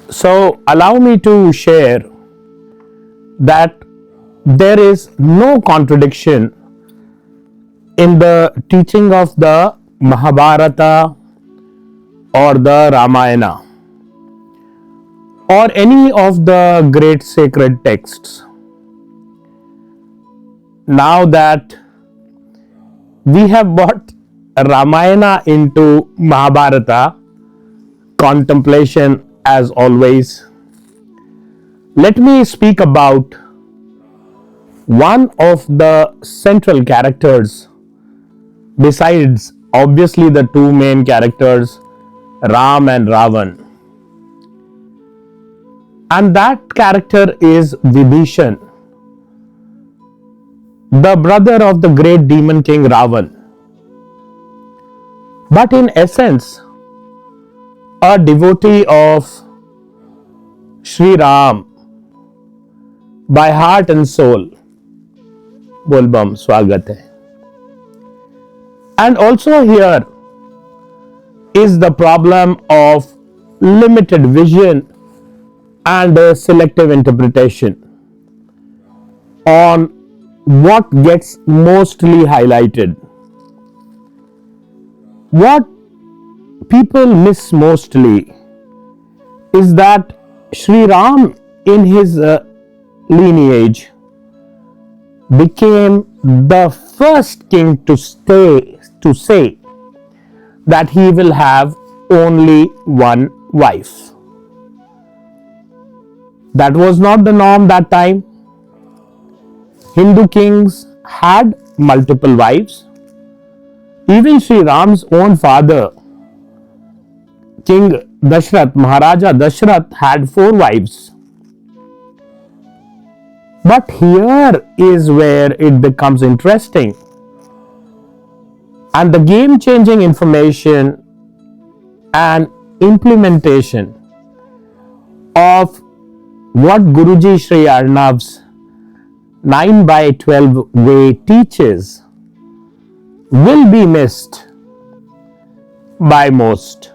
So, allow me to share that there is no contradiction in the teaching of the Mahabharata or the Ramayana or any of the great sacred texts. Now that we have brought Ramayana into Mahabharata contemplation, as always, let me speak about one of the central characters besides obviously the two main characters, Ram and Ravan. And that character is Vibhishan, the brother of the great demon king Ravan. But in essence, a devotee of Sri Ram by heart and soul. बोलबम स्वागत है. And also here is the problem of limited vision and selective interpretation on what gets mostly highlighted. What people miss mostly is that Sri Ram in his lineage became the first king to say that he will have only one wife. That was not the norm that time. Hindu kings had multiple wives. Even Sri Ram's own father, King Dashrath, Maharaja Dashrath, had 4 wives. But here is where it becomes interesting. And the game-changing information and implementation of what Guruji Sri Arnav's 9/12 way teaches will be missed by most.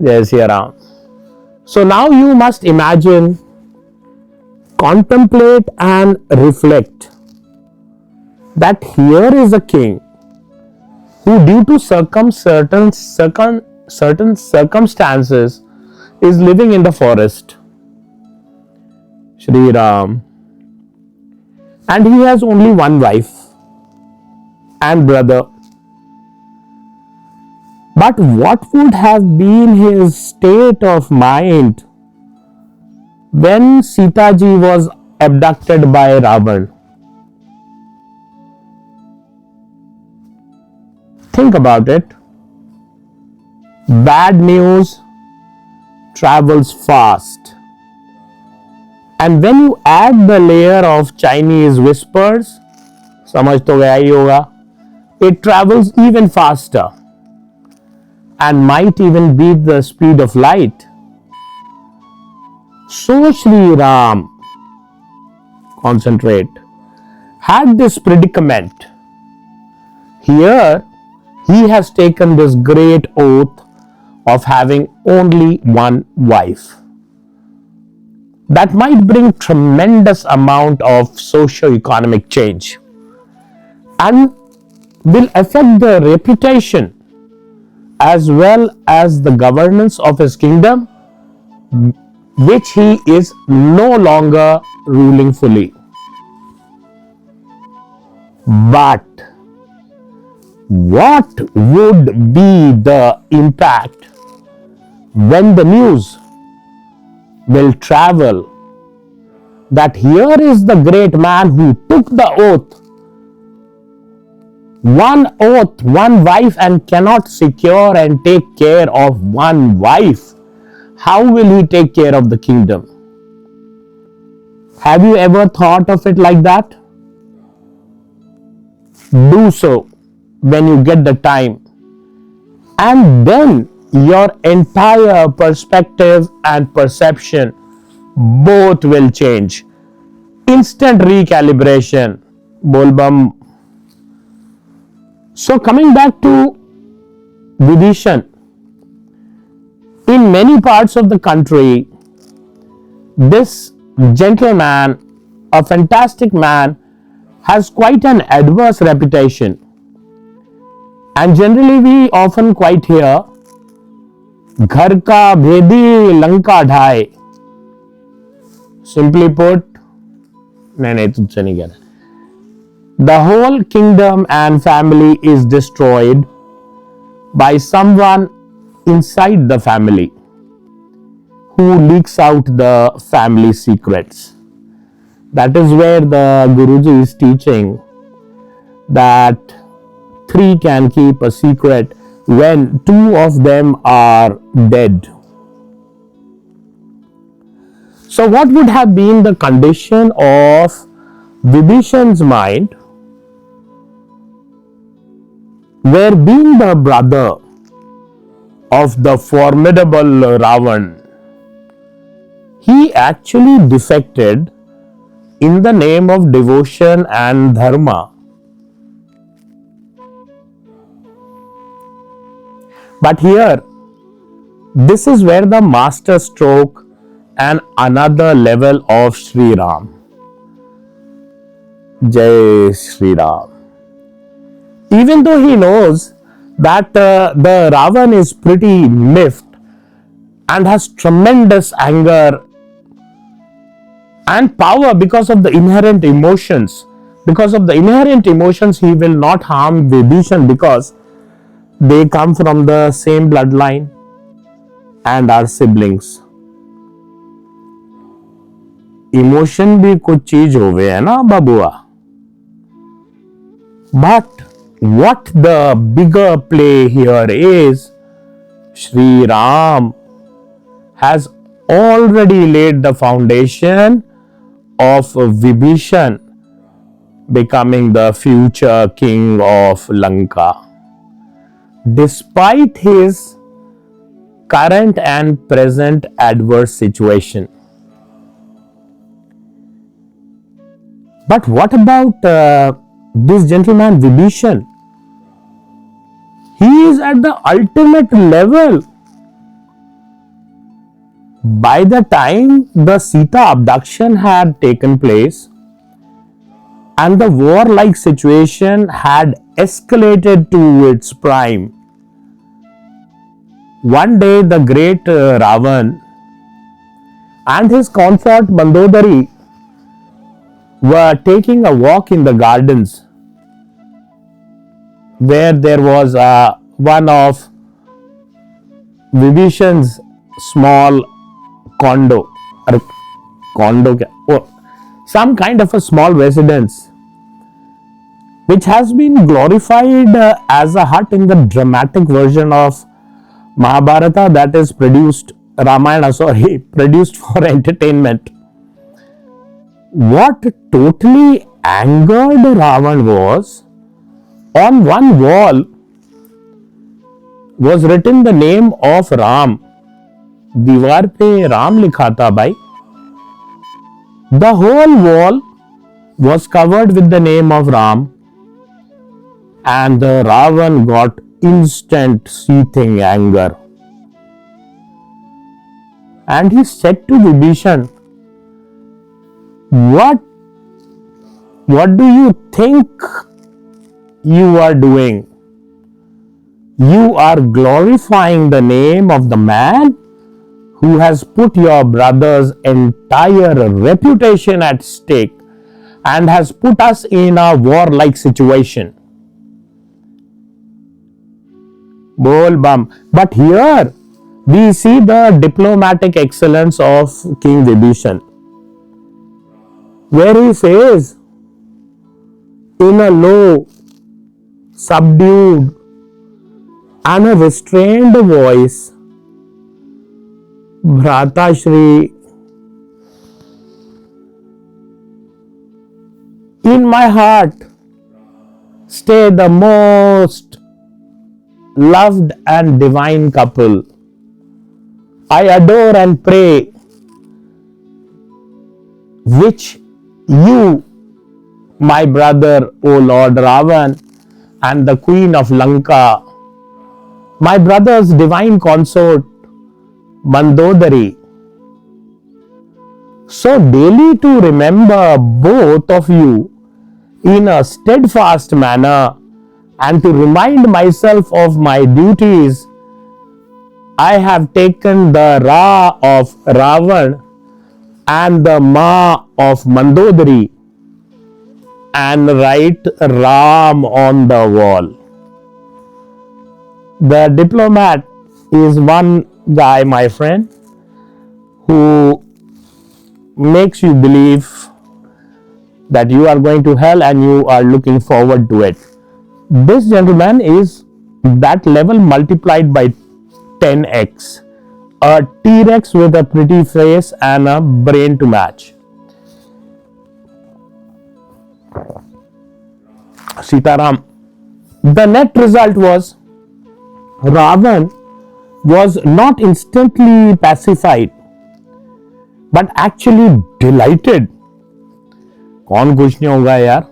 Jai Shri Ram. So now you must imagine, contemplate and reflect that here is a king who, due to certain circumstances, is living in the forest. Shri Ram. And he has only one wife and brother. But what would have been his state of mind when Sita ji was abducted by Ravan? Think about it. Bad news travels fast. And when you add the layer of Chinese whispers, समझ तो गया ही होगा, it travels even faster and might even beat the speed of light. So Sri Ram, concentrate, had this predicament. Here he has taken this great oath of having only one wife. That might bring tremendous amount of socio-economic change and will affect the reputation as well as the governance of his kingdom, which he is no longer ruling fully. But what would be the impact when the news will travel that here is the great man who took the oath, one wife, and cannot secure and take care of one wife? How will he take care of the kingdom? Have you ever thought of it like that? Do so when you get the time, and then your entire perspective and perception both will change. Instant recalibration. Bolbam. So coming back to Vibhishan, In many parts of the country, this gentleman, a fantastic man, has quite an adverse reputation. And generally we often quite hear, घर का भेदी Lanka ढाए. Simply put, नहीं तुझसे नहीं कह रहा. The whole kingdom and family is destroyed by someone inside the family who leaks out the family secrets. That is where the Guruji is teaching that three can keep a secret when two of them are dead. So what would have been the condition of Vibhishan's mind, where being the brother of the formidable Ravan, he actually defected in the name of devotion and dharma. But here, this is where the master stroke and another level of Sri Ram. Jai Sri Ram. Even though he knows that the Ravan is pretty miffed and has tremendous anger and power because of the inherent emotions. Because of the inherent emotions, he will not harm Vibhishan because they come from the same bloodline and are siblings. Emotion भी कुछ चीज होवे है ना बबुआ. But what the bigger play here is, Sri Ram has already laid the foundation of Vibhishan becoming the future king of Lanka, despite his current and present adverse situation. But what about this gentleman Vibhishan? He is at the ultimate level. By the time the Sita abduction had taken place and the warlike situation had escalated to its prime, one day the great Ravan and his consort Mandodari were taking a walk in the gardens where there was one of Vibhishan's small some kind of a small residence, which has been glorified as a hut in the dramatic version of Mahabharata, that is produced for entertainment. What totally angered Ravan was, on one wall was written the name of Ram. दीवार पे राम लिखा था भाई. The whole wall was covered with the name of Ram, and the Ravan got instant seething anger. And he said to Vibhishan, What do you think you are doing? You are glorifying the name of the man who has put your brother's entire reputation at stake and has put us in a warlike situation. Bol bam. But here we see the diplomatic excellence of King Vibhishan, where he says in a low, subdued and a restrained voice, Bhrata Shri, in my heart stay the most loved and divine couple. I adore and pray, which you, my brother, O Lord Ravan, and the Queen of Lanka, my brother's divine consort, Mandodari. So daily to remember both of you in a steadfast manner and to remind myself of my duties, I have taken the Ra of Ravan and the Ma of Mandodari and write Ram on the wall. The diplomat is one guy, my friend, who makes you believe that you are going to hell and you are looking forward to it. This gentleman is that level multiplied by 10x. A T-Rex with a pretty face and a brain to match. Sitaram. The net result was Ravan was not instantly pacified but actually delighted. कौन खुश नहीं होगा यार?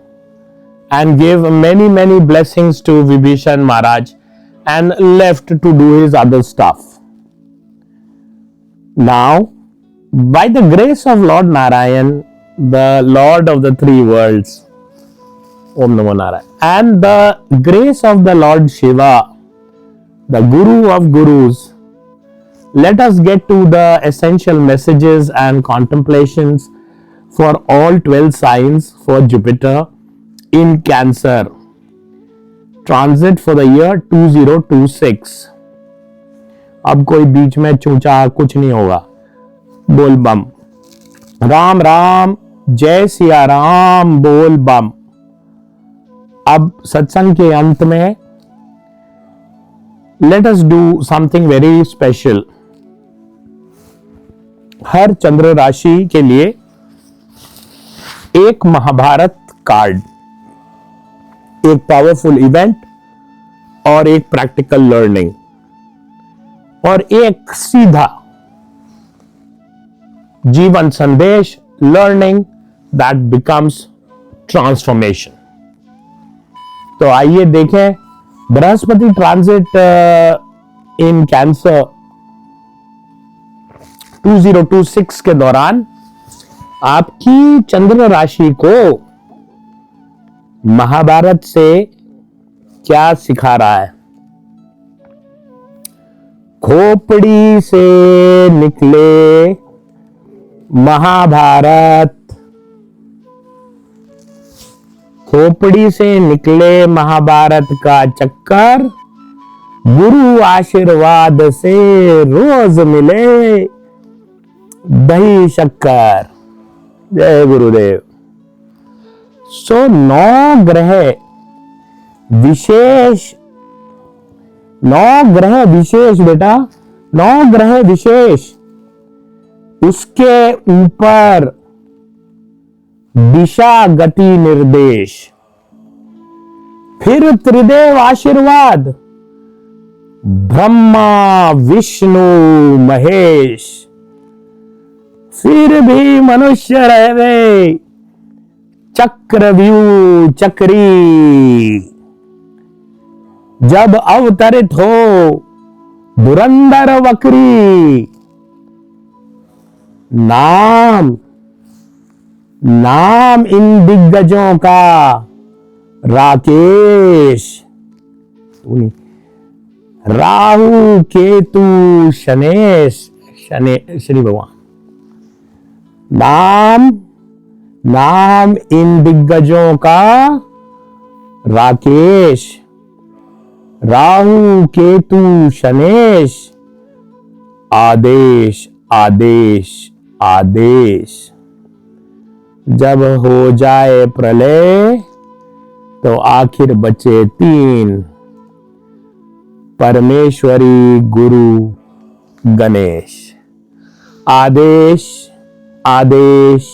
And gave many blessings to Vibhishan Maharaj and left to do his other stuff. Now, by the grace of Lord Narayan, the Lord of the three worlds, Om Namo Narayan, and the grace of the Lord Shiva, the Guru of Gurus, let us get to the essential messages and contemplations for all 12 signs for Jupiter in Cancer. Transit for the year 2026. अब कोई बीच में चूचा कुछ नहीं होगा. बोल बम. राम राम, जय सिया राम, बोल बम. अब सत्संग के अंत में let us do something very special. हर चंद्र राशि के लिए एक महाभारत कार्ड, एक पावरफुल इवेंट और एक प्रैक्टिकल लर्निंग और एक सीधा जीवन संदेश, लर्निंग दैट बिकम्स ट्रांसफॉर्मेशन. तो आइए देखें बृहस्पति ट्रांजिट इन कैंसर 2026 के दौरान आपकी चंद्र राशि को महाभारत से क्या सिखा रहा है. खोपड़ी से निकले महाभारत, खोपड़ी से निकले महाभारत का चक्कर, गुरु आशीर्वाद से रोज मिले दही शक्कर. जय गुरुदेव. सो 9 ग्रह विशेष, 9 ग्रह विशेष बेटा, 9 ग्रह विशेष, उसके ऊपर दिशा गति निर्देश, फिर त्रिदेव आशीर्वाद, ब्रह्मा विष्णु महेश, फिर भी मनुष्य रहे चक्रव्यूह चक्री, जब अवतरित हो धुरंधर वक्री. नाम, नाम इन दिग्गजों का राकेश, राहु केतु शनेश, शनि भगवान. नाम, नाम इन दिग्गजों का राकेश, राहु केतु शनेश, आदेश आदेश आदेश. जब हो जाए प्रलय तो आखिर बचे 3, परमेश्वरी गुरु गणेश. आदेश आदेश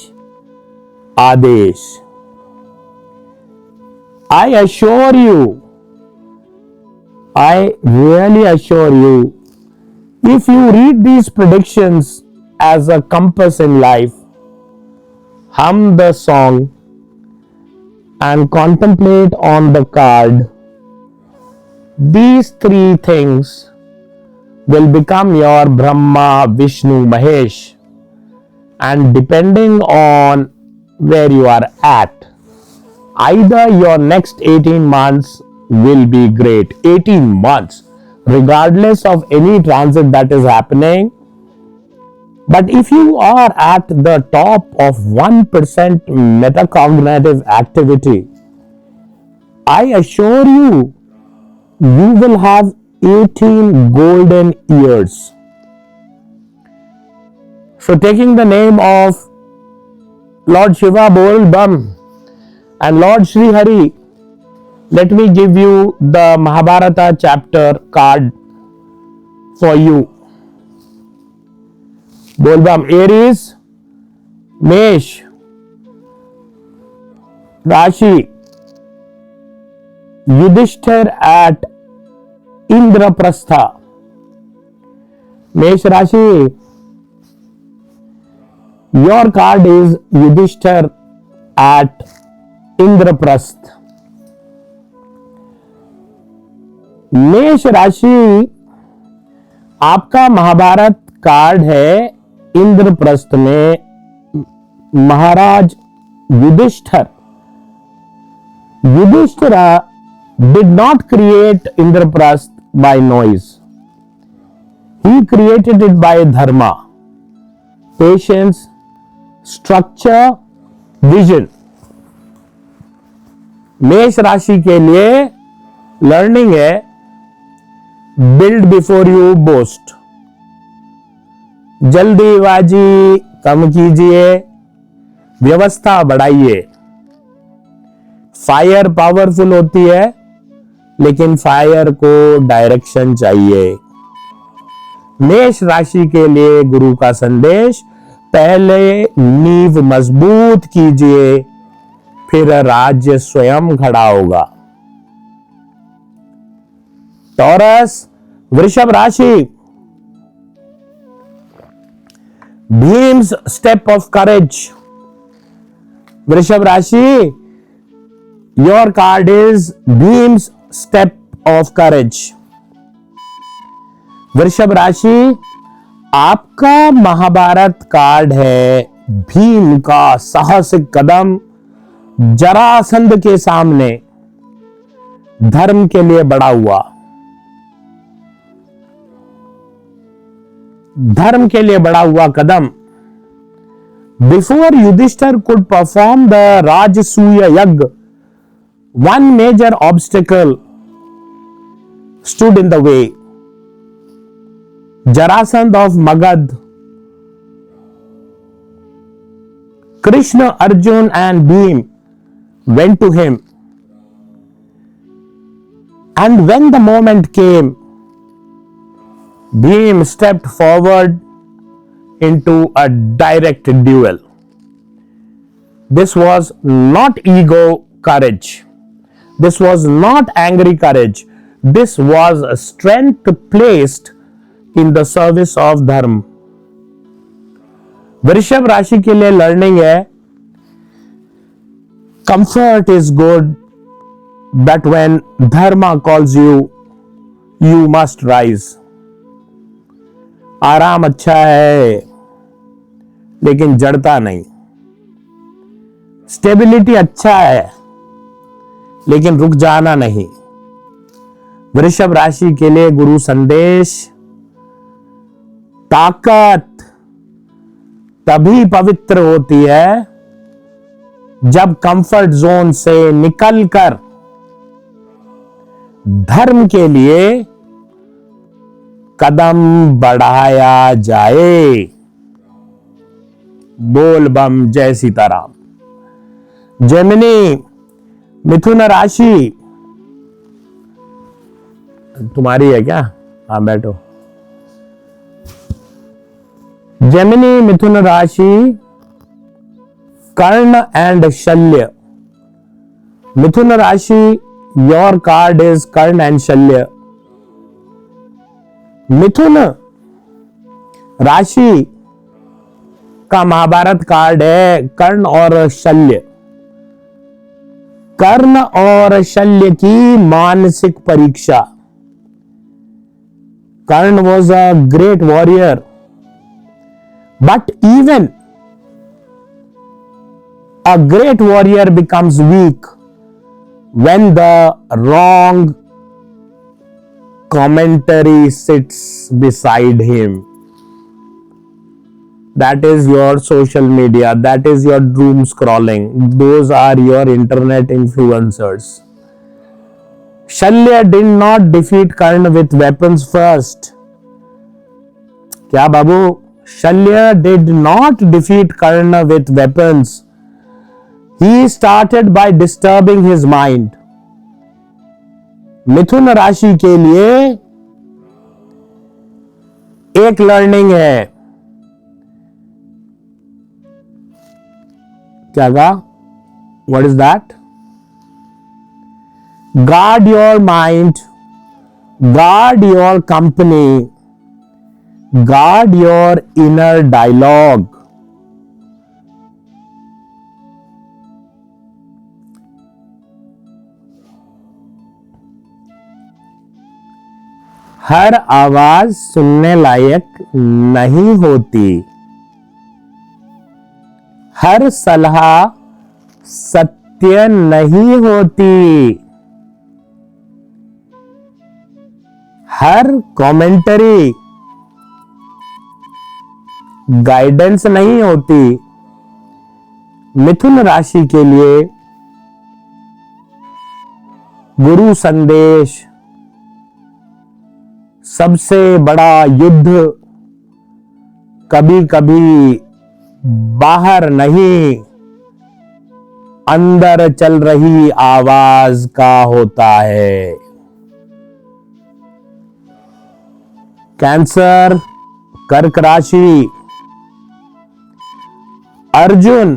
आदेश. I assure you, I really assure you, if you read these predictions as a compass in life, hum the song and contemplate on the card, these 3 things will become your Brahma, Vishnu, Mahesh. And depending on where you are at, either your next 18 months will be great. 18 months, regardless of any transit that is happening. But if you are at the top of 1% metacognitive activity, I assure you, you will have 18 golden years. So taking the name of Lord Shiva, Bol Bam, and Lord Sri Hari, let me give you the Mahabharata chapter card for you. Bol Bam. Aries, Mesh, Rashi, Yudhishthir at Indraprastha. Mesh Rashi, your card is Yudhishthir at Indraprasth. मेष राशि, आपका Mahabharat card है इंद्रप्रस्थ में महाराज Yudhishthir. Yudhishthira did not create Indraprasth by noise. He created it by dharma, patience, structure, vision. मेष राशि के लिए learning है, बिल्ड बिफोर यू बोस्ट. जल्दीबाजी कम कीजिए, व्यवस्था बढ़ाइए. फायर पावरफुल होती है, लेकिन फायर को डायरेक्शन चाहिए. मेष राशि के लिए गुरु का संदेश, पहले नींव मजबूत कीजिए, फिर राज्य स्वयं खड़ा होगा. टॉरस, वृषभ राशि, भीम्स स्टेप ऑफ करेज. वृषभ राशि, your card is Bhim's step of courage. वृषभ राशि, आपका महाभारत कार्ड है भीम का साहसिक कदम, जरासंध के सामने धर्म के लिए बढ़ा हुआ. धर्म के लिए बढ़ा हुआ कदम. Before Yudhishthir could perform the Rajasuya yajna, one major obstacle stood in the way. Jarasandh of Magad. Krishna, Arjun and Bhim went to him. And when the moment came, Bhim stepped forward into a direct duel. This was not ego courage. This was not angry courage. This was a strength placed in the service of dharma. वृषभ राशि के लिए learning है, comfort is good, but when dharma calls you, you must rise. आराम अच्छा है, लेकिन जड़ता नहीं. स्टेबिलिटी अच्छा है, लेकिन रुक जाना नहीं. वृषभ राशि के लिए गुरु संदेश, ताकत तभी पवित्र होती है जब कंफर्ट जोन से निकलकर धर्म के लिए कदम बढ़ाया जाए. बोल बम, जय सीताराम. जेमिनी, मिथुन राशि तुम्हारी है क्या? हाँ बैठो. जेमिनी मिथुन राशि, कर्ण एंड शल्य. मिथुन राशि, your card is Karna and Shalya. मिथुन राशि का महाभारत कार्ड है कर्ण और शल्य. कर्ण और शल्य की मानसिक परीक्षा. Karna was a great warrior, but even a great warrior becomes weak when the wrong commentary sits beside him. That is your social media, that is your doom scrolling, those are your internet influencers. Shalya did not defeat Karna with weapons first. क्या बाबू? Shalya did not defeat Karna with weapons. He started by disturbing his mind. मिथुन राशि के लिए एक learning है. क्या कहा? What is that? Guard your mind, guard your company, guard your inner dialogue. हर आवाज सुनने लायक नहीं होती, हर सलाह सत्य नहीं होती, हर कमेंटरी गाइडेंस नहीं होती. मिथुन राशि के लिए गुरु संदेश सबसे बड़ा युद्ध कभी कभी बाहर नहीं, अंदर चल रही आवाज का होता है. कैंसर, कर्क राशि, अर्जुन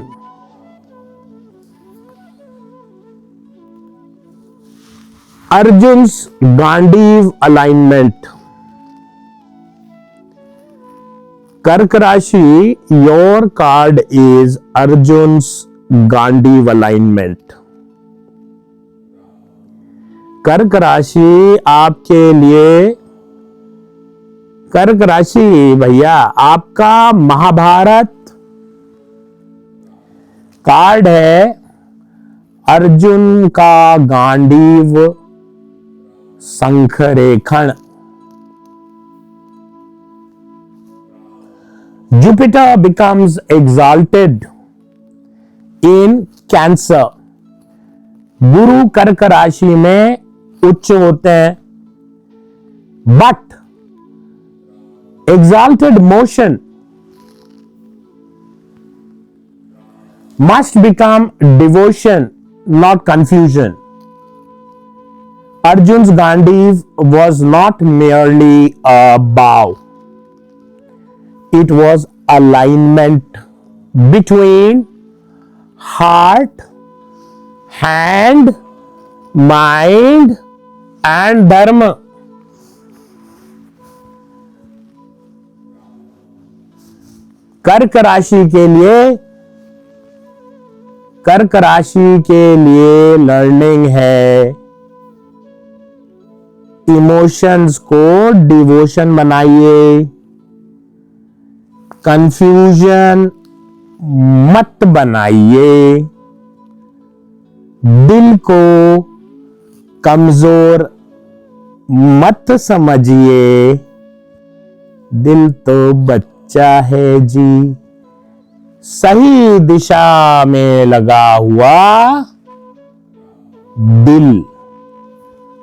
अर्जुन्स गांडीव अलाइनमेंट. कर्क राशि, your card is Arjun's Gandiv alignment. कर्क राशि आपके लिए, कर्क राशि भैया आपका महाभारत कार्ड है. अर्जुन का Gandiv शंखरेखण. Jupiter becomes exalted in Cancer. गुरु कर्क राशि में उच्च होते हैं, but exalted motion must become devotion, not confusion. Arjun's Gandiv was not merely a bow. It was alignment between heart, hand, mind and dharma. कर्क राशि के लिए, कर्क राशि के लिए लर्निंग है. इमोशंस को डिवोशन बनाइए, कंफ्यूजन मत बनाइए, दिल को कमजोर मत समझिए. दिल तो बच्चा है जी, सही दिशा में लगा हुआ दिल,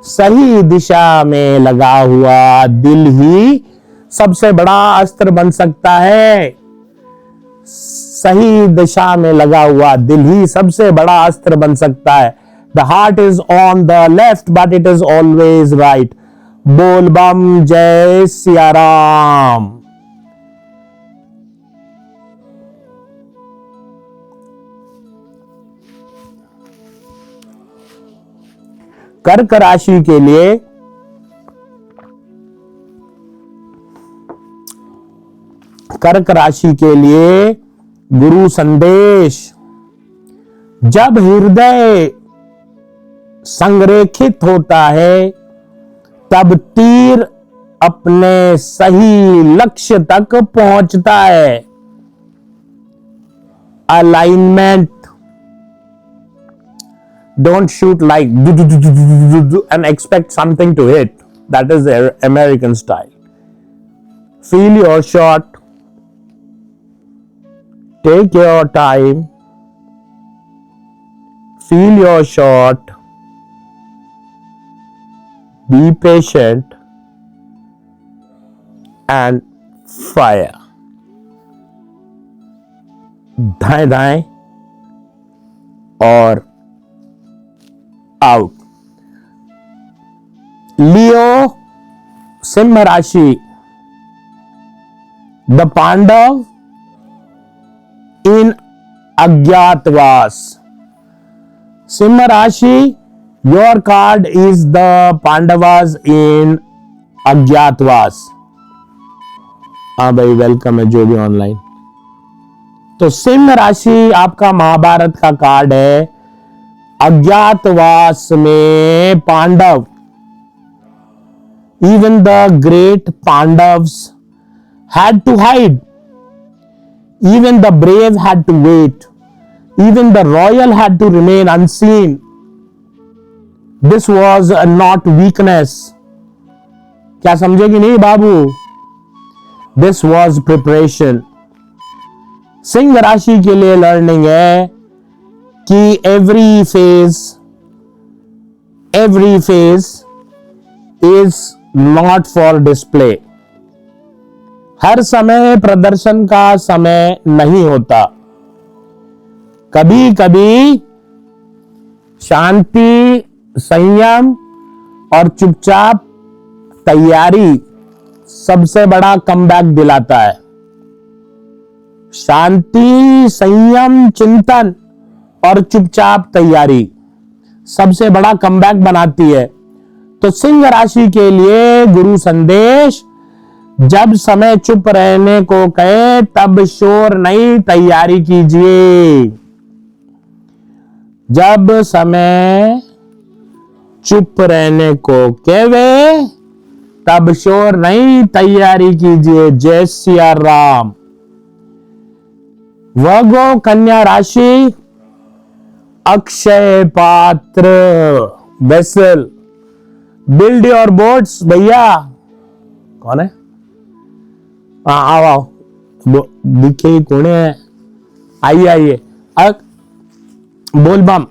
सही दिशा में लगा हुआ दिल ही सबसे बड़ा अस्त्र बन सकता है. सही दिशा में लगा हुआ दिल ही सबसे बड़ा अस्त्र बन सकता है. The heart is on the left but it is always right. बोल बम जय सिया राम. कर्क राशि के लिए कर्क राशि के लिए गुरु संदेश. जब हृदय संरेखित होता है तब तीर अपने सही लक्ष्य तक पहुंचता है। Alignment, don't shoot like and expect something to hit. That is the American style. Feel your shot, take your time, feel your shot, be patient and fire. दाएं दाएं और आउट। लियो सिंह राशि, द पांडव इन अज्ञातवास। सिंह राशि, your card is the Pandavas in agyatvas. हाँ भाई, welcome है जो भी ऑनलाइन। तो सिंह राशि आपका महाभारत का कार्ड है। अज्ञातवास में Pandav, even the great Pandavas had to hide, even the brave had to wait, even the royal had to remain unseen. This was not weakness. क्या समझे कि नहीं बाबू? This was preparation. सिंह राशि के लिए लर्निंग है कि every phase is not for display. हर समय प्रदर्शन का समय नहीं होता। कभी कभी शांति, संयम और चुपचाप तैयारी सबसे बड़ा कमबैक दिलाता है। शांति, संयम, चिंतन और चुपचाप तैयारी सबसे बड़ा कमबैक बनाती है। तो सिंह राशि के लिए गुरु संदेश, जब समय चुप रहने को कहे तब शोर नहीं, तैयारी कीजिए। जब समय चुप रहने को कहे तब शोर नहीं, तैयारी कीजिए। जय सिया राम। वर्गो कन्या राशि, अक्षय पात्र वेसल, बिल्ड योर बोट्स। भैया कौन है? आओ आओ, दिखे कौन है? आइए आइए। बोल बम।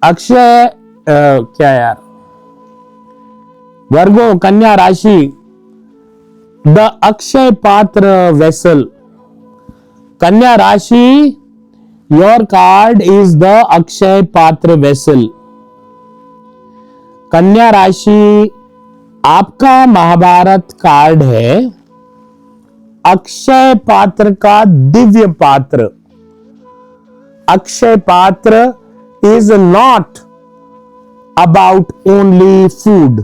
अक्षय क्या यार, वर्गो कन्या राशि, द अक्षय पात्र वेसल। कन्या राशि, your card is the Akshay पात्र वेसल। कन्या राशि आपका महाभारत कार्ड है, अक्षय पात्र का दिव्य पात्र। अक्षय पात्र is not about only food,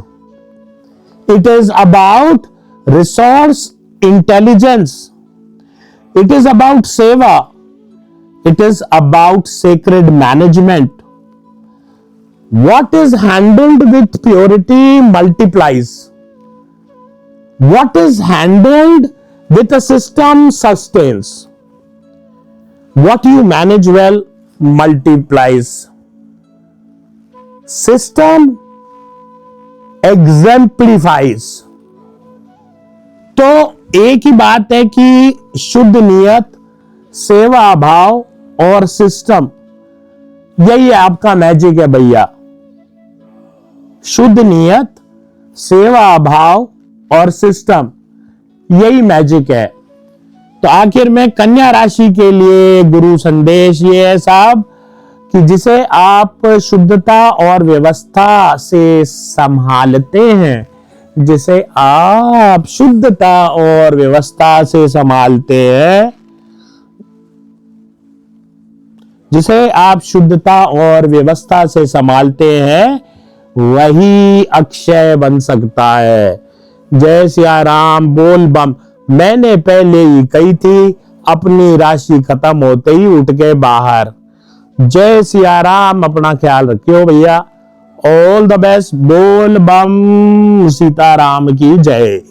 it is about resource intelligence, it is about सेवा, it is about sacred management. What is handled with purity multiplies. What is handled with a system sustains. What you manage well multiplies. System exemplifies. तो एक ही बात है कि शुद्ध नियत, सेवा भाव और सिस्टम, यही आपका मैजिक है भैया। शुद्ध नियत, सेवा भाव और सिस्टम, यही मैजिक है। तो आखिर में कन्या राशि के लिए गुरु संदेश ये है साहब कि जिसे आप शुद्धता और व्यवस्था से संभालते हैं, जिसे आप शुद्धता और व्यवस्था से संभालते हैं, जिसे आप शुद्धता और व्यवस्था से संभालते हैं, वही अक्षय बन सकता है। जय सिया राम। बोल बम। मैंने पहले ही कही थी, अपनी राशि खत्म होते ही उठ के बाहर। जय सिया राम। अपना ख्याल रखियो भैया। All the best. बोल बम। सीताराम की जय।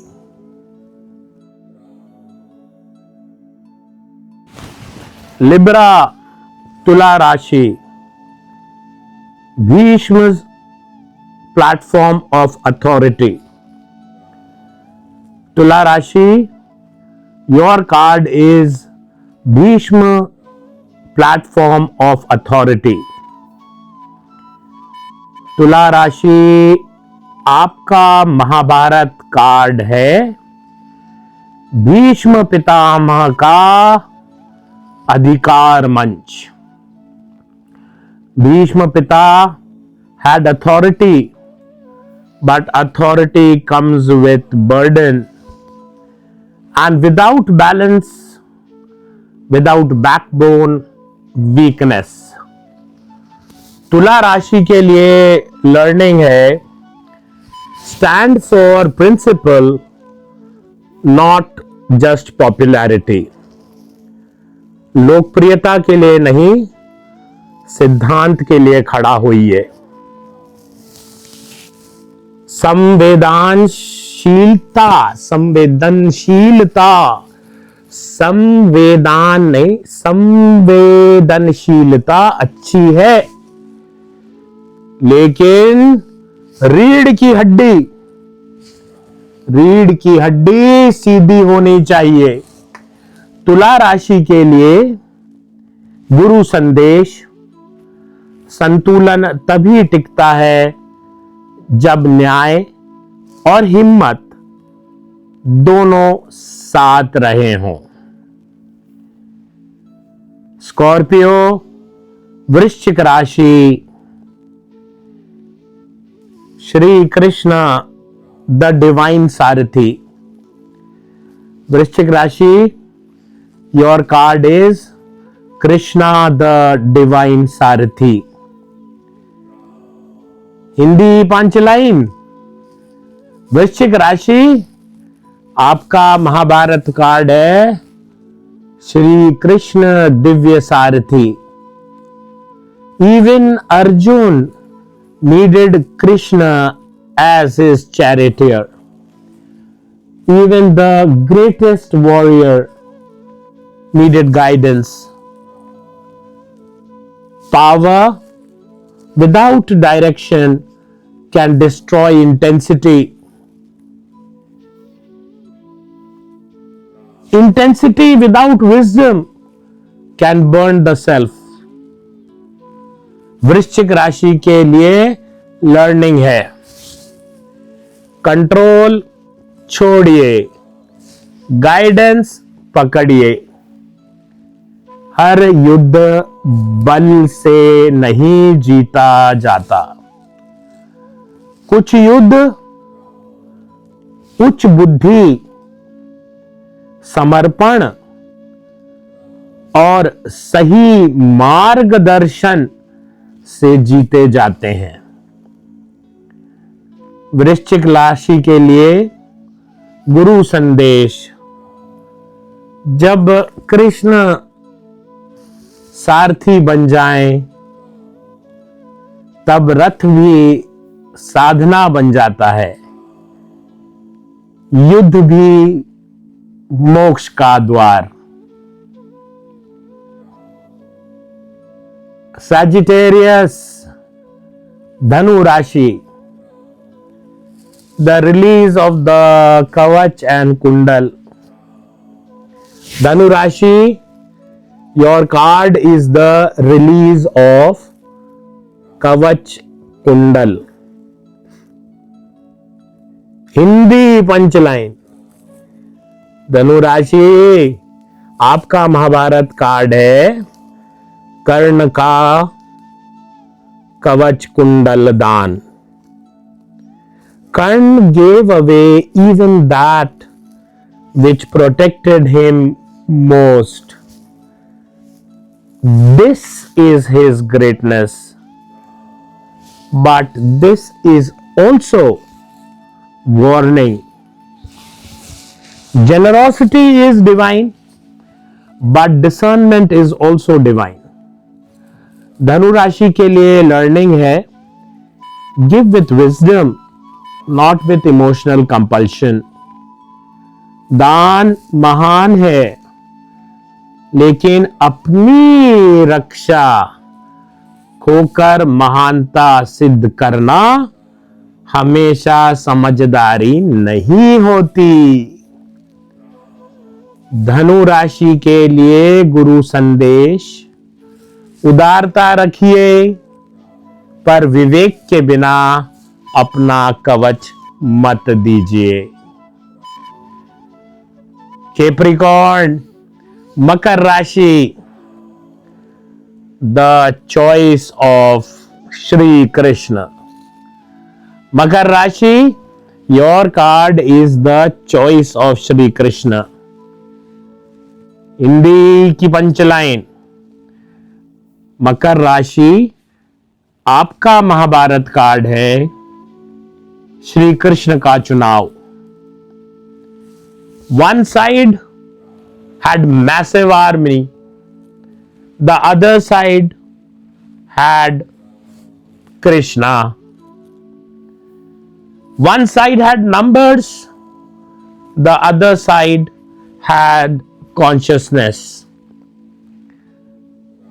लिब्रा तुला राशि, भीष्म प्लेटफॉर्म ऑफ अथॉरिटी. तुला राशि, your card is Bhishma platform of authority. तुला राशि, आपका महाभारत कार्ड है भीष्म पितामह का अधिकार मंच. भीष्म पिता had authority, but authority comes with burden, and without balance, without backbone, weakness. तुला राशि के लिए लर्निंग है, stand for principle, not just popularity. लोकप्रियता के लिए नहीं, सिद्धांत के लिए खड़ा होइए. संवेदनशीलता, संवेदनशीलता, संवेदन नहीं, संवेदनशीलता अच्छी है, लेकिन रीढ़ की हड्डी सीधी होनी चाहिए. तुला राशि के लिए गुरु संदेश, संतुलन तभी टिकता है जब न्याय और हिम्मत दोनों साथ रहे हों. स्कॉर्पियो वृश्चिक राशि, श्री कृष्ण द डिवाइन सारथी. वृश्चिक राशि, your card is Krishna the divine Sarathi. Hindi punchline. वृश्चिक राशि, आपका महाभारत कार्ड है श्री कृष्ण दिव्य सारथी. Even Arjun needed Krishna as his charioteer. Even the greatest warrior needed guidance. Power without direction can destroy intensity. Intensity without wisdom can burn the self. वृश्चिक राशि के लिए learning है, control छोड़िए, गाइडेंस पकड़िए. हर युद्ध बल से नहीं जीता जाता. कुछ युद्ध उच्च बुद्धि, समर्पण और सही मार्गदर्शन से जीते जाते हैं. वृश्चिक राशि के लिए गुरु संदेश, जब कृष्ण सारथी बन जाएं, तब रथ भी साधना बन जाता है, युद्ध भी मोक्ष का द्वार. Sagittarius, धनु राशि, the release of the Kavach and Kundal. धनु राशि, your card is the release of Kavach Kundal. Hindi punchline. धनु राशि, आपका महाभारत कार्ड है कर्ण का कवच कुंडल दान. Karna gave away even that which protected him most. This is his greatness, but this is also warning. Generosity is divine, but discernment is also divine. धनु राशि के लिए लर्निंग है, give with wisdom, not with emotional compulsion. दान महान है, लेकिन अपनी रक्षा खोकर महानता सिद्ध करना हमेशा समझदारी नहीं होती। धनु राशि के लिए गुरु संदेश, उदारता रखिए पर विवेक के बिना अपना कवच मत दीजिए। कैप्रिकॉर्न, मकर राशि, the choice of Shri Krishna. मकर राशि, your card is the choice of Shri Krishna. Hindi की पंचलाइन, मकर राशि आपका महाभारत कार्ड है, श्री कृष्ण का चुनाव। One side had massive army, the other side had Krishna. One side had numbers, the other side had consciousness.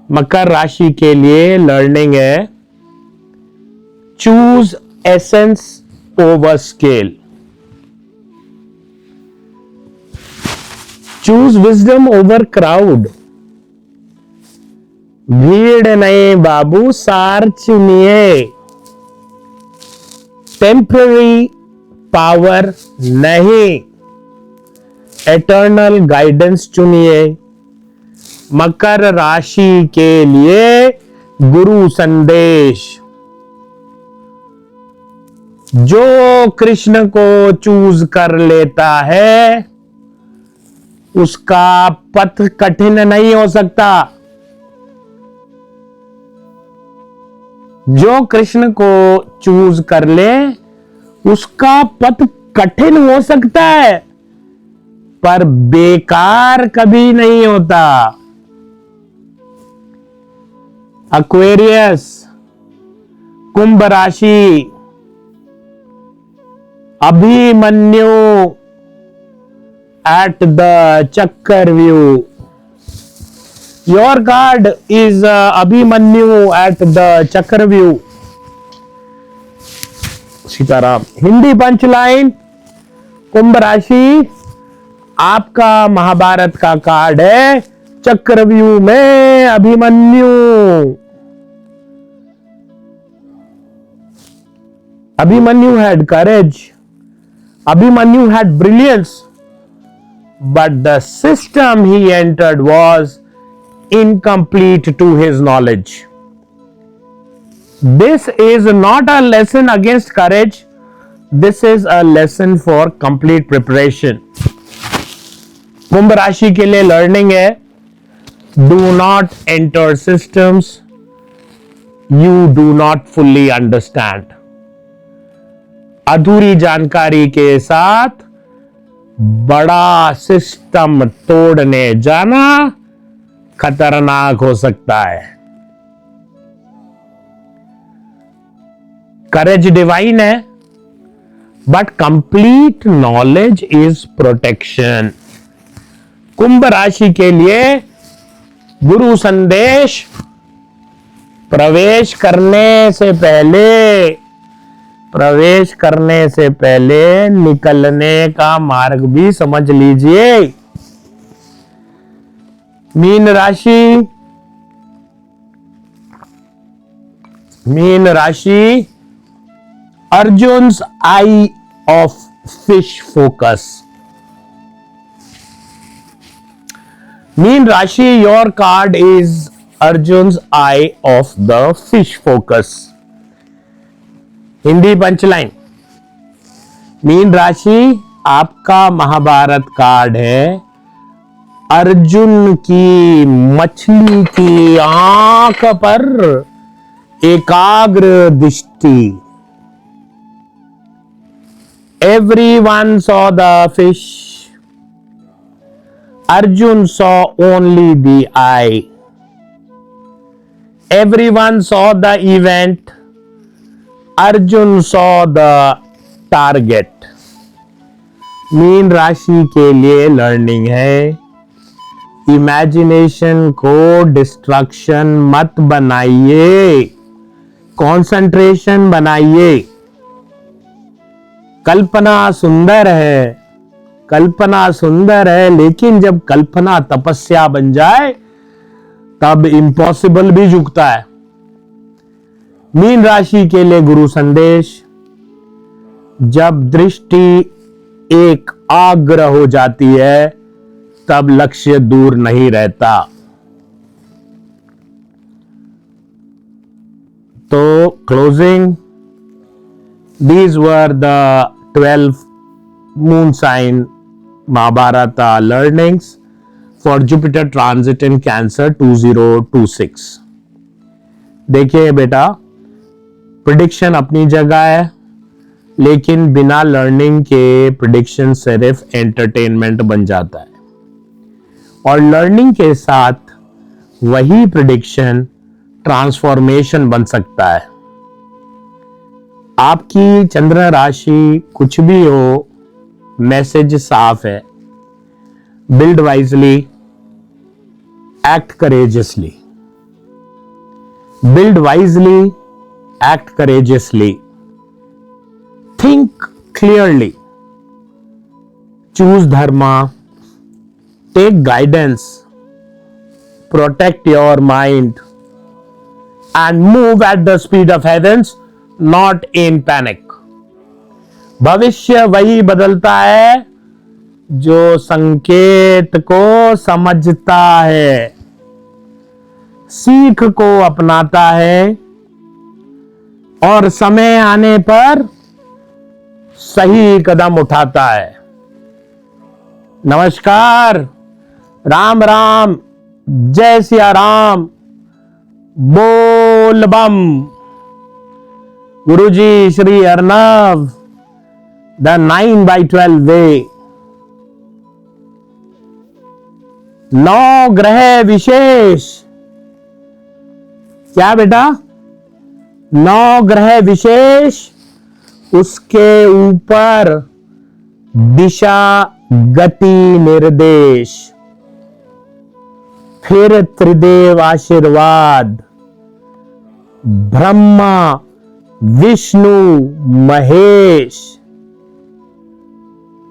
मकर राशि के लिए लर्निंग है, choose essence over scale, choose wisdom over crowd. भीड़ नहीं बाबू, सार चुनिए। टेम्पररी पावर नहीं, एटर्नल गाइडेंस चुनिए। मकर राशि के लिए गुरु संदेश, जो कृष्ण को चूज कर लेता है उसका पथ कठिन नहीं हो सकता। जो कृष्ण को चूज कर ले उसका पथ कठिन हो सकता है पर बेकार कभी नहीं होता। एक्वेरियस, कुंभ राशि, Abhimanyu at the Chakravyuh. Your card is Abhimanyu at the Chakravyuh. Sitaram. Hindi punchline, कुंभ राशि आपका महाभारत का कार्ड है, चक्रव्यूह में Abhimanyu. Abhimanyu had courage, Abhimanyu had brilliance, but the system he entered was incomplete to his knowledge. This is not a lesson against courage, this is a lesson for complete preparation. कुंभ राशि के लिए learning है, do not enter systems you do not fully understand. अधूरी जानकारी के साथ बड़ा system तोड़ने जाना खतरनाक हो सकता है। करेज डिवाइन है but complete knowledge is protection. कुंभ राशि के लिए गुरु संदेश, प्रवेश करने से पहले निकलने का मार्ग भी समझ लीजिए। मीन राशि, Arjun's eye of fish focus. मीन राशि, your card is Arjun's eye of the fish focus. Hindi punchline, मीन राशि आपका महाभारत कार्ड है, अर्जुन की मछली की आंख पर एकाग्र दृष्टि। Everyone saw the fish, Arjun saw only the eye. Everyone saw the event, Arjun saw the target. Mean राशि के लिए लर्निंग है, इमेजिनेशन को डिस्ट्रक्शन मत बनाइए, कंसंट्रेशन बनाइए। कल्पना सुंदर है, कल्पना सुंदर है, लेकिन जब कल्पना तपस्या बन जाए तब इम्पॉसिबल भी झुकता है। मीन राशि के लिए गुरु संदेश, जब दृष्टि एक आग्रह हो जाती है तब लक्ष्य दूर नहीं रहता। तो closing, these were the 12 moon sign Mahabharata learnings for Jupiter transit in Cancer 2026। देखिए बेटा, प्रिडिक्शन अपनी जगह है, लेकिन बिना लर्निंग के प्रिडिक्शन सिर्फ एंटरटेनमेंट बन जाता है, और लर्निंग के साथ वही प्रिडिक्शन ट्रांसफॉर्मेशन बन सकता है। आपकी चंद्र राशि कुछ भी हो, मैसेज साफ है। Build wisely, act courageously. Build wisely, act courageously, think clearly, choose dharma, take guidance, protect your mind and move at the speed of heavens, not in panic। भविष्य वही बदलता है जो संकेत को समझता है, सीख को अपनाता है और समय आने पर सही कदम उठाता है। नमस्कार, राम राम, जय सिया राम, बोल बम। गुरुजी श्री अर्नव, द 9/12 वे। 9 ग्रह विशेष, क्या बेटा? 9 ग्रह विशेष, उसके ऊपर दिशा गति निर्देश, फिर त्रिदेव आशीर्वाद, ब्रह्मा विष्णु महेश,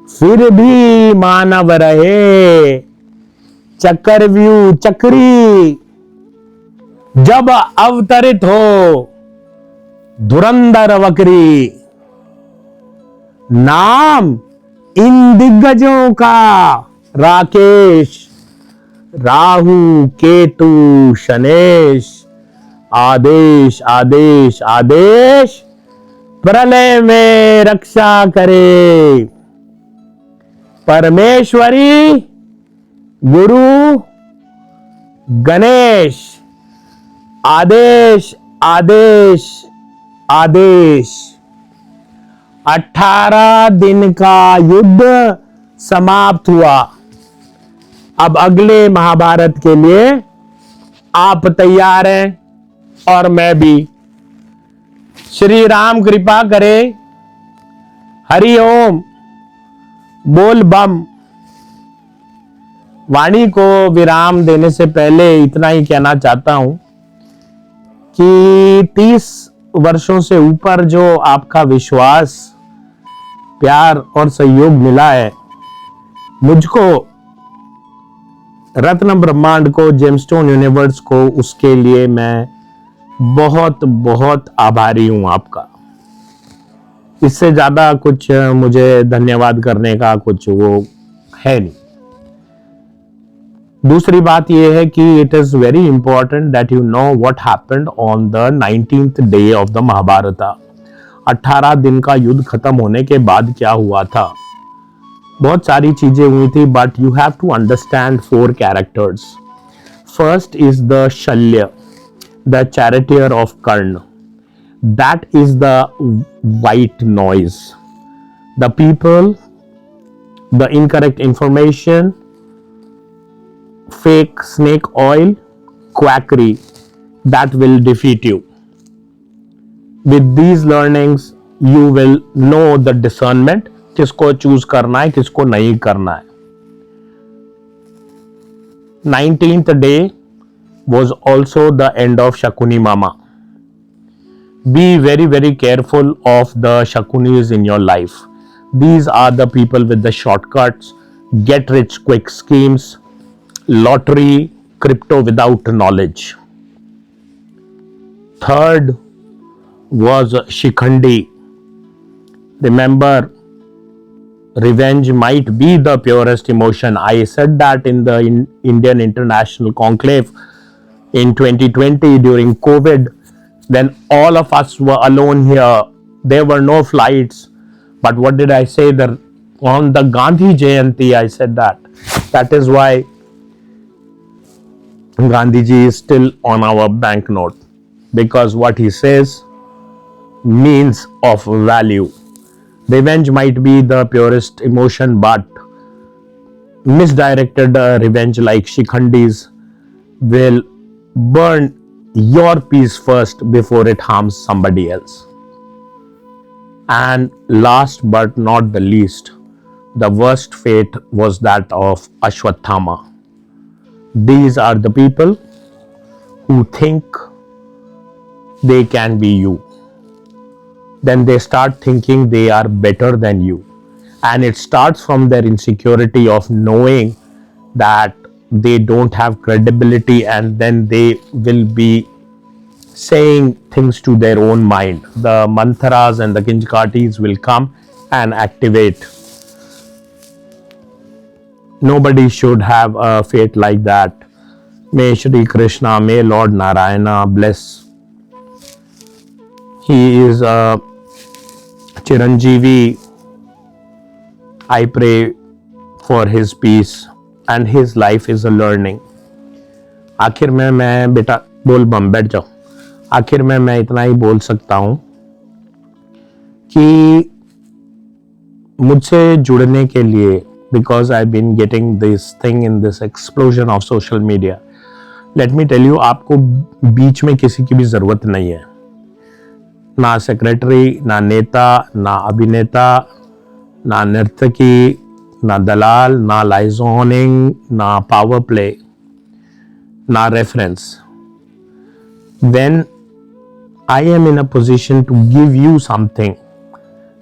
फिर भी मानव रहे चक्रव्यूह चक्री। जब अवतरित हो धुरंधर वक्री, नाम इन दिग्गजों का राकेश, राहु केतु शनेश, आदेश आदेश आदेश, प्रलय में रक्षा करे। परमेश्वरी गुरु गणेश, आदेश आदेश आदेश। 18 दिन का युद्ध समाप्त हुआ। अब अगले महाभारत के लिए आप तैयार हैं और मैं भी। श्री राम कृपा करे। हरि ओम, बोल बम। वाणी को विराम देने से पहले इतना ही कहना चाहता हूं कि 30 वर्षों से ऊपर जो आपका विश्वास, प्यार और सहयोग मिला है मुझको, रत्न ब्रह्मांड को, जेमस्टोन यूनिवर्स को, उसके लिए मैं बहुत बहुत आभारी हूं आपका। इससे ज्यादा कुछ मुझे धन्यवाद करने का कुछ वो है नहीं। दूसरी बात यह है कि it is very important that you know what happened on the 19th day of the Mahabharata. 18 दिन का युद्ध खत्म होने के बाद क्या हुआ था? बहुत सारी चीजें हुई थी, but you have to understand 4 characters. First is the Shalya, the charioteer of Karna. That is the white noise. The people, the incorrect information, fake snake oil, quackery, that will defeat you. With these learnings, you will know the discernment, किसको choose करना है, किसको नहीं करना है। 19th day was also the end of Shakuni Mama. Be very, very careful of the Shakunis in your life. These are the people with the shortcuts, get rich quick schemes, lottery, crypto without knowledge. Third was Shikhandi. Remember, revenge might be the purest emotion. I said that in the Indian International Conclave in 2020 during COVID, when all of us were alone here. There were no flights. But what did I say? On the Gandhi Jayanti, I said that. That is why Gandhiji is still on our banknote, because what he says means of value. Revenge might be the purest emotion, but misdirected revenge like Shikhandis will burn your peace first before it harms somebody else. And last but not the least, the worst fate was that of Ashwathama. These are the people who think they can be you. Then they start thinking they are better than you. And it starts from their insecurity of knowing that they don't have credibility, and then they will be saying things to their own mind. The mantras and the kinjkatis will come and activate. Nobody should have a fate like that. May Shri Krishna, may Lord Narayana bless. He is a Chiranjeevi. I pray for his peace, and his life is a learning. आखिर में मैं बेटा बोल बम बैठ जाओ. आखिर में मैं इतना ही बोल सकता हूं कि मुझसे जुड़ने के लिए, because I've been getting this thing in this explosion of social media. Let me tell you, आपको बीच में किसी की भी जरूरत नहीं है. ना सेक्रेटरी, ना नेता, ना अभिनेता, ना नर्तकी, ना दलाल, ना लाइजोनिंग, ना पावर प्ले, ना reference. When I am in a position to give you something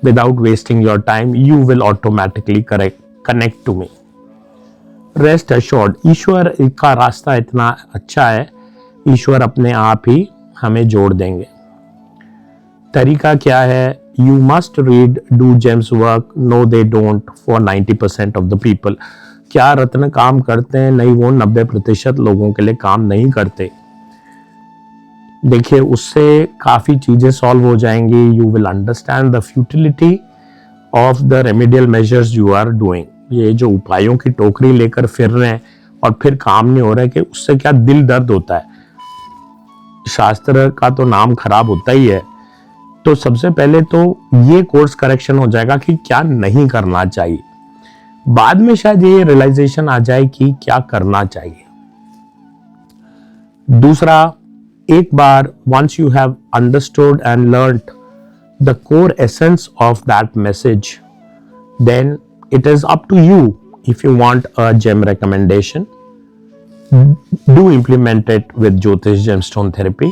without wasting your time, you will automatically connect to me. Rest assured, ईश्वर का रास्ता इतना अच्छा है, ईश्वर अपने आप ही हमें जोड़ देंगे. तरीका क्या है? You must read, do Jem's work. No, they don't for 90% of the people. क्या रत्न काम करते हैं? नहीं, वो 90% लोगों के लिए काम नहीं करते. देखिए, उससे काफ़ी चीज़ें सॉल्व हो जाएंगी. You will understand the futility of the remedial measures you are doing. ये जो उपायों की टोकरी लेकर फिर रहे हैं और फिर काम नहीं हो रहा है, कि उससे क्या दिल दर्द होता है. शास्त्र का तो नाम खराब होता ही है. तो सबसे पहले तो ये कोर्स करेक्शन हो जाएगा कि क्या नहीं करना चाहिए. बाद में शायद ये रियलाइजेशन आ जाए कि क्या करना चाहिए. दूसरा, एक बार once you have understood and learnt the core essence of that message, then it is up to you. If you want a gem recommendation, do implement it with Jyotish Gemstone Therapy,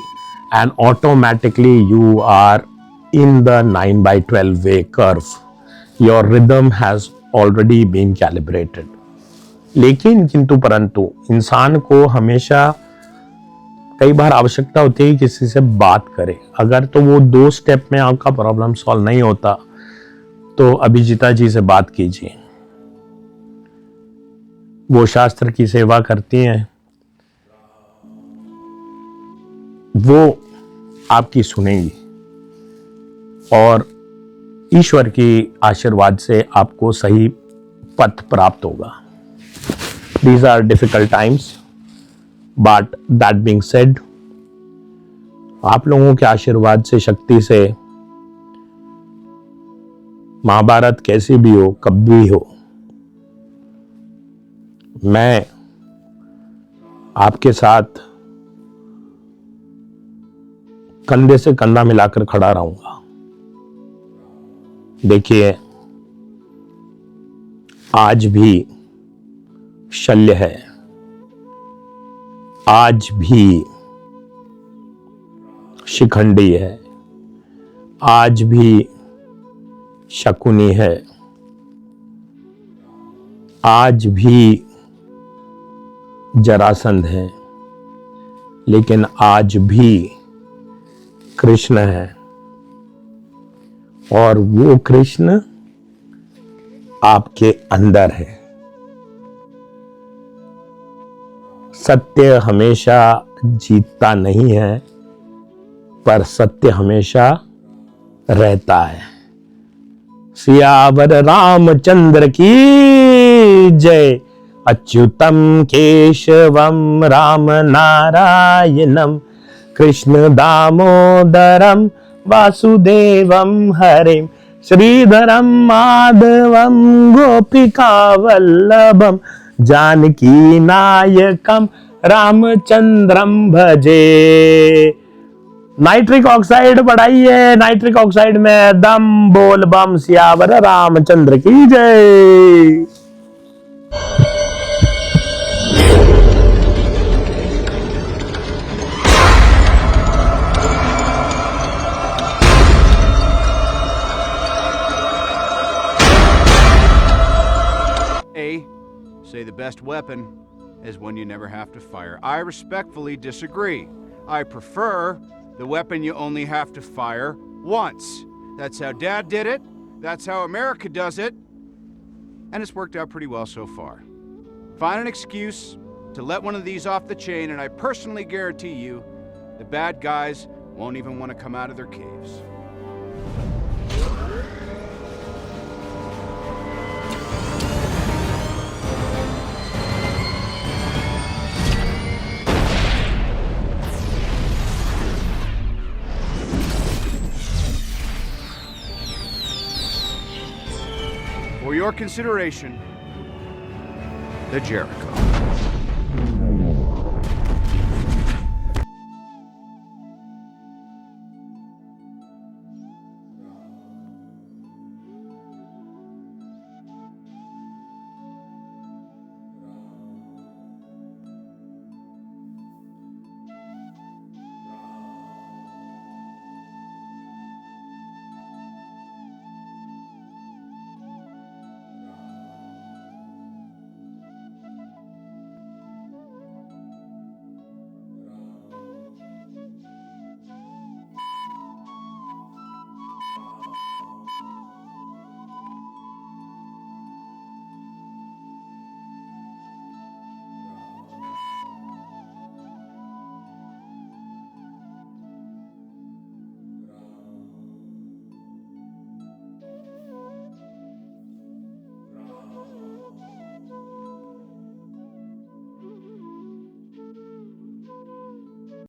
and automatically you are in the 9/12 way curve. Your rhythm has already been calibrated. लेकिन किंतु परंतु इंसान को हमेशा कई बार आवश्यकता होती है किसी से बात करे. अगर तो वो 2 स्टेप में आपका प्रॉब्लम सॉल्व नहीं होता, तो अभिजिता जी से बात कीजिए. वो शास्त्र की सेवा करती हैं, वो आपकी सुनेंगी और ईश्वर की आशीर्वाद से आपको सही पथ प्राप्त होगा. These are difficult times, but that being said, आप लोगों के आशीर्वाद से, शक्ति से, महाभारत कैसी भी हो, कब भी हो, मैं आपके साथ कंधे से कंधा मिलाकर खड़ा रहूंगा. देखिए, आज भी शल्य है, आज भी शिखंडी है, आज भी शकुनी है, आज भी जरासंध है, लेकिन आज भी कृष्ण है। और वो कृष्ण आपके अंदर है। सत्य हमेशा जीतता नहीं है, पर सत्य हमेशा रहता है। सियावर रामचंद्र की जय। अच्युतम केशवम राम नारायणम कृष्ण दामोदरम वासुदेवम हरिम श्रीधरम माधवम गोपिका वल्लभम जानकी नायकम रामचंद्रम भजे। नाइट्रिक ऑक्साइड बढ़ाइए, नाइट्रिक ऑक्साइड में दम बोल बम। सियावर रामचंद्र की जय। Say the best weapon is one you never have to fire. I respectfully disagree. I prefer the weapon you only have to fire once. That's how Dad did it. That's how America does it. And it's worked out pretty well so far. Find an excuse to let one of these off the chain, and I personally guarantee you the bad guys won't even want to come out of their caves. For your consideration, the Jericho.